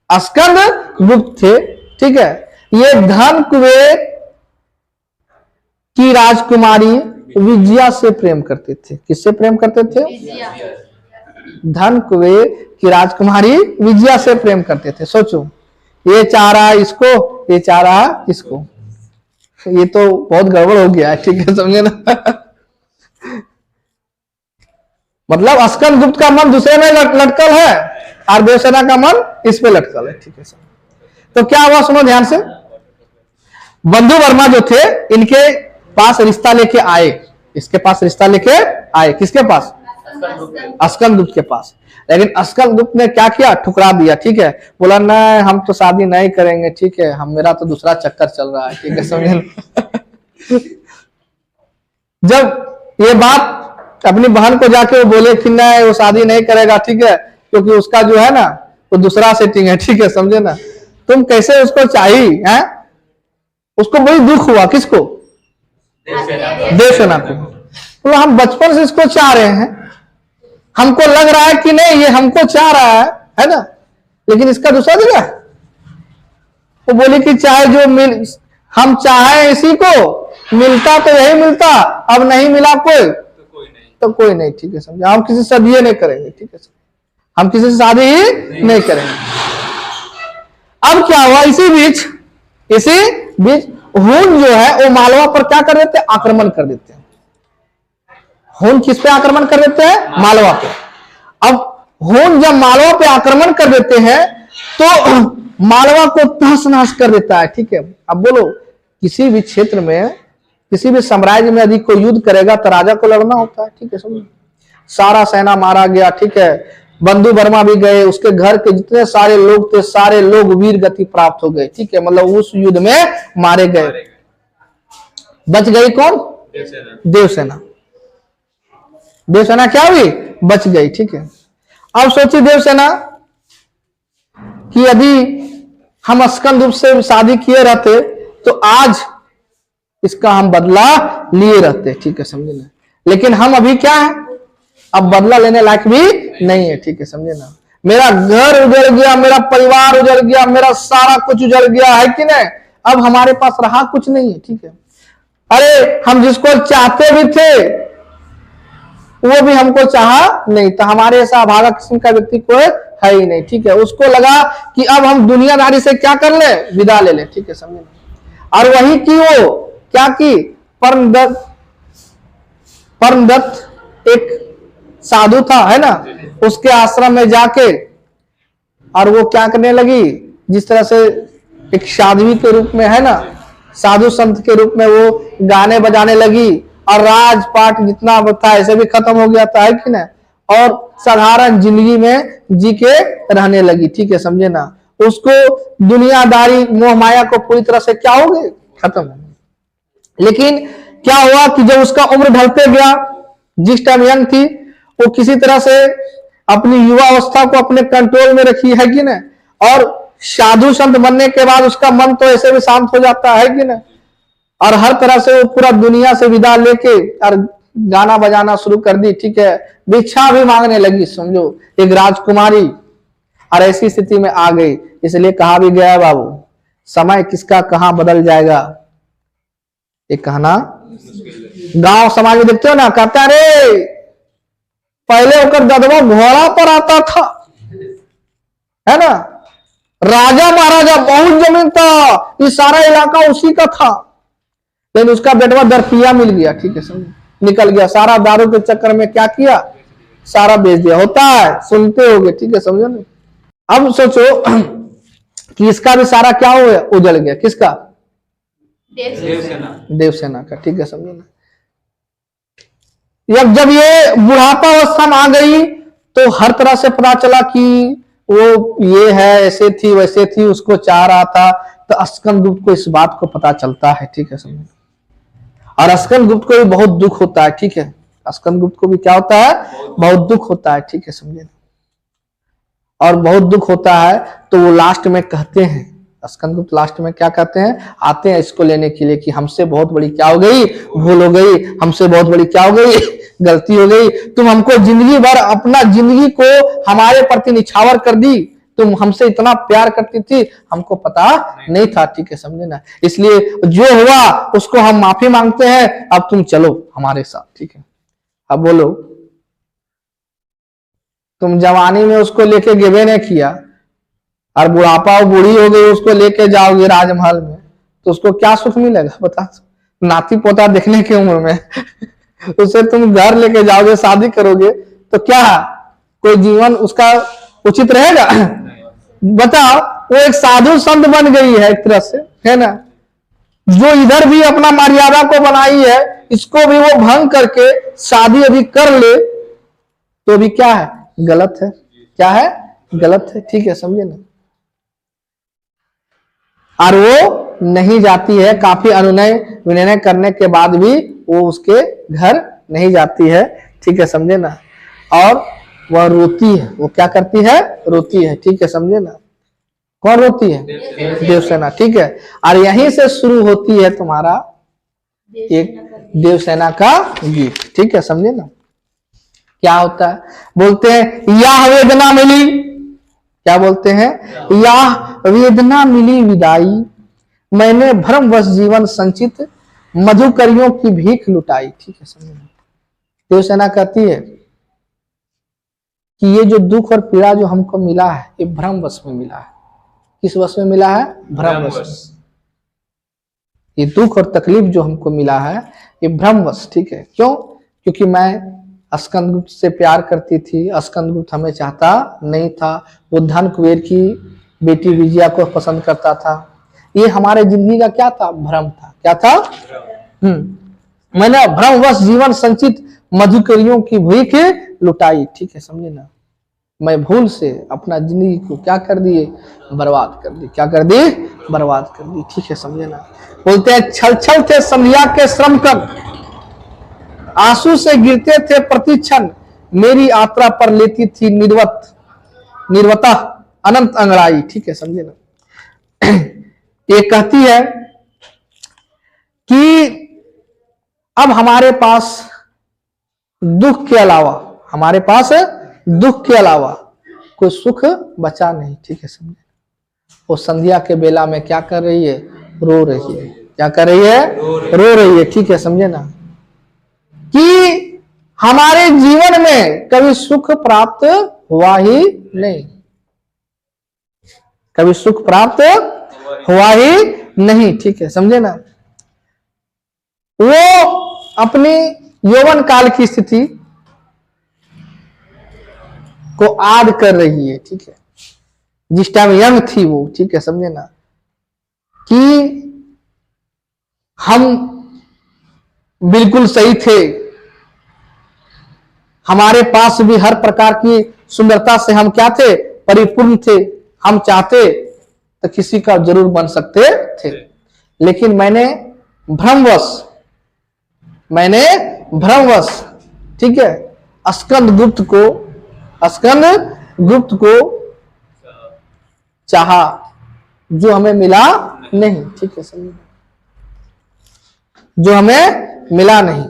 अस्कंद गुप्त थे, ठीक है। ये धनकुबेर की राजकुमारी विजया से प्रेम करते थे। किससे प्रेम करते थे? धनकुबेर की राजकुमारी विजया से प्रेम करते थे। सोचो, ये चाह रहा इसको, ये चाह रहा इसको, ये तो बहुत गड़बड़ हो गया है, ठीक है, समझे ना। मतलब अस्कंद गुप्त का मन दूसरे में लटकल है और देवसेना का मन इस पे लटकल है, ठीक है। तो क्या हुआ, सुनो ध्यान से। बंधु वर्मा जो थे, इनके पास रिश्ता लेके आए, इसके पास रिश्ता लेके आए, किसके पास? अस्कंद गुप्त के पास। लेकिन अस्कंद गुप्त ने क्या किया? ठुकरा दिया, ठीक है। बोला ना, हम तो शादी नहीं करेंगे, ठीक है, हम मेरा तो दूसरा चक्कर चल रहा है, ठीक है, समझे। जब ये बात अपनी बहन को जाके वो बोले कि नहीं वो शादी नहीं करेगा, ठीक है, क्योंकि उसका जो है ना वो दूसरा सेटिंग है, ठीक है, समझे ना। तुम कैसे उसको चाहिए हैं? उसको बड़ी दुख हुआ। किसको? देवसेना को। बोला हम बचपन से इसको चाह रहे हैं, हमको लग रहा है कि नहीं ये हमको चाह रहा है ना, लेकिन इसका दूसरा जगह है। वो बोली कि चाहे जो मिल, हम चाहे इसी को, मिलता तो यही मिलता, अब नहीं मिला कोई तो कोई नहीं, ठीक है, समझे। हम किसी से शादी नहीं करेंगे, ठीक है, हम किसी से शादी ही नहीं करेंगे। अब क्या हुआ, इसी बीच हुन जो है वो मालवा पर क्या कर देते हैं? आक्रमण कर देते हैं। हुन किस पे आक्रमण कर देते हैं? मालवा पे। अब हुन जब मालवा पे आक्रमण कर देते हैं तो मालवा को तहस नहस कर देता है, ठीक है। अब बोलो, किसी भी क्षेत्र में, किसी भी साम्राज्य में यदि कोई युद्ध करेगा तो राजा को लड़ना होता है, ठीक है, समझो। सारा सेना मारा गया, ठीक है। बंधु वर्मा भी गए, उसके घर के जितने सारे लोग थे सारे लोग वीर गति प्राप्त हो गए, ठीक है, मतलब उस युद्ध में मारे गए। बच गई कौन? देवसेना। देवसेना क्या हुई? बच गई, ठीक है। अब सोचिए देवसेना कि यदि हम अस्कंद गुप्त से शादी किए रहते तो आज इसका हम बदला लिए रहते, ठीक है, समझे ना। लेकिन हम अभी क्या है, अब बदला लेने लायक भी नहीं है, ठीक है, समझे ना। मेरा घर उजड़ गया, मेरा परिवार उजड़ गया, मेरा सारा कुछ उजड़ गया है कि नहीं। अब हमारे पास रहा कुछ नहीं है, ठीक है। अरे हम जिसको चाहते भी थे वो भी हमको चाहा नहीं, तो हमारे ऐसा अभागा किस्म का व्यक्ति कोई है ही नहीं, ठीक है। उसको लगा कि अब हम दुनियादारी से क्या कर ले, विदा ले ले, ठीक है, समझे ना। और वही की वो क्या की, परमदत्त एक साधु था, है ना, उसके आश्रम में जाके और वो क्या करने लगी, जिस तरह से एक साध्वी के रूप में, है ना, साधु संत के रूप में वो गाने बजाने लगी और राजपाट जितना था ऐसे भी खत्म हो गया था, है कि ना, और साधारण जिंदगी में जी के रहने लगी, ठीक है, समझे ना। उसको दुनियादारी मोह माया को पूरी तरह से क्या हो गए, खत्म। लेकिन क्या हुआ कि जब उसका उम्र ढलते गया, जिस टाइम यंग थी वो किसी तरह से अपनी युवा अवस्था को अपने कंट्रोल में रखी, है कि ना, और साधु संत बनने के बाद उसका मन तो ऐसे भी शांत हो जाता है कि ना, और हर तरह से वो पूरा दुनिया से विदा लेके और गाना बजाना शुरू कर दी, ठीक है। भिक्षा भी मांगने लगी, समझो, एक राजकुमारी, और ऐसी स्थिति में आ गई। इसलिए कहा भी गया है बाबू, समय किसका कहां बदल जाएगा ये कहना। गांव समाज में देखते हो ना, कहता है रे पहले होकर ददवा घोड़ा पर आता था, है ना, राजा महाराजा बहुत जमीन था, ये सारा इलाका उसी का था, लेकिन उसका बेटवा दरपिया मिल गया, ठीक है, समझ, निकल गया, सारा दारू के चक्कर में क्या किया, सारा बेच दिया। होता है, सुनते होगे, ठीक है, समझो ना। अब सोचो कि इसका भी सारा क्या हो गया, उजड़ गया, किसका, देवसेना का, ठीक है, समझो ना। जब ये बुढ़ापा अवस्था में आ गई तो हर तरह से पता चला कि वो ये है, ऐसे थी वैसे थी, उसको चाह रहा था, तो अस्कंद गुप्त को इस बात को पता चलता है, ठीक है, समझे। और अस्कंद गुप्त को भी बहुत दुख होता है, ठीक है, अस्कंद गुप्त को भी क्या होता है, बहुत दुख होता है, ठीक है, समझे। और बहुत दुख होता है तो वो लास्ट में कहते हैं, अस्कंद गुप्त लास्ट में क्या कहते हैं, आते हैं इसको लेने के लिए कि हमसे बहुत बड़ी क्या हो गई, भूल हो गई, हमसे बहुत बड़ी क्या हो गई, गलती हो गई, तुम हमको जिंदगी भर अपना जिंदगी को हमारे प्रति निछावर कर दी, तुम हमसे इतना प्यार करती थी, हमको पता नहीं था, ठीक है, समझे ना। इसलिए जो हुआ उसको हम माफी मांगते हैं, अब तुम चलो हमारे साथ, ठीक है। अब बोलो, तुम जवानी में उसको लेके गिवे नहीं किया और बुढ़ापा और बूढ़ी हो गई उसको लेके जाओगे राजमहल में, तो उसको क्या सुख मिलेगा बता। नाती पोता देखने की उम्र में उसे तुम घर लेके जाओगे, शादी करोगे, तो क्या कोई जीवन उसका उचित रहेगा? बताओ, वो एक साधु संत बन गई है एक तरह से, है ना। जो इधर भी अपना मर्यादा को बनाई है, इसको भी वो भंग करके शादी अभी कर ले, तो भी क्या है? गलत है। क्या है? गलत है, ठीक है, समझे ना। और वो नहीं जाती है, काफी अनुनय विनय करने के बाद भी वो उसके घर नहीं जाती है, ठीक है, समझे ना। और वह रोती है, वो क्या करती है? रोती है, ठीक है, समझे ना। कौन रोती है? देवसेना, ठीक है। और यहीं से शुरू होती है तुम्हारा एक देवसेना का गीत, ठीक है, समझे ना। क्या होता है? बोलते हैं, यह वेदना मिली, क्या बोलते हैं? यह वेदना मिली विदाई, मैंने भ्रमवश जीवन संचित मधुकरियों की भीख लुटाई, ठीक है, समझे ना। देवसेना कहती है कि ये जो दुख और पीड़ा जो हमको मिला है, ये भ्रमवश में मिला है। किस वश में मिला है? भ्रमवश। ये दुख और तकलीफ जो हमको मिला है, ये भ्रमवश, ठीक है। क्यों? क्योंकि मैं स्कंदगुप्त से प्यार करती थी, स्कंदगुप्त हमें चाहता नहीं था, वो धन कुबेर की बेटी विजया को पसंद करता था। ये हमारे जिंदगी का क्या था? भ्रम था। क्या था? मैंने भ्रमवश जीवन संचित मधुकरियों की भीख लुटाई, ठीक है, समझे ना। मैं भूल से अपना जिंदगी को क्या कर दिए? बर्बाद कर दी। क्या कर दी? बर्बाद कर दी, ठीक है, समझे ना। बोलते हैं, छल छल थे संध्या के श्रम कर, आंसू से गिरते थे प्रतिक्षण, मेरी यात्रा पर लेती थी निर्वता अनंत अंगड़ाई, ठीक है, समझे ना। ये कहती है कि अब हमारे पास दुख के अलावा, हमारे पास दुख के अलावा कोई सुख बचा नहीं, ठीक है, समझे। वो संध्या के बेला में क्या कर रही है? रो रही है। क्या कर रही है? रो रही है, ठीक है, समझे ना। कि हमारे जीवन में कभी सुख प्राप्त हुआ ही नहीं, कभी सुख प्राप्त हुआ ही नहीं, ठीक है, समझे ना। वो अपनी यौवन काल की स्थिति को याद कर रही है, ठीक है, जिस टाइम यंग थी वो, ठीक है, समझे ना, कि हम बिल्कुल सही थे, हमारे पास भी हर प्रकार की सुंदरता से हम क्या थे? परिपूर्ण थे। हम चाहते तो किसी का जरूर बन सकते थे, लेकिन मैंने भ्रमवश, ठीक है, स्कंदगुप्त को चाहा, जो हमें मिला नहीं, ठीक है, समझिए, जो हमें मिला नहीं।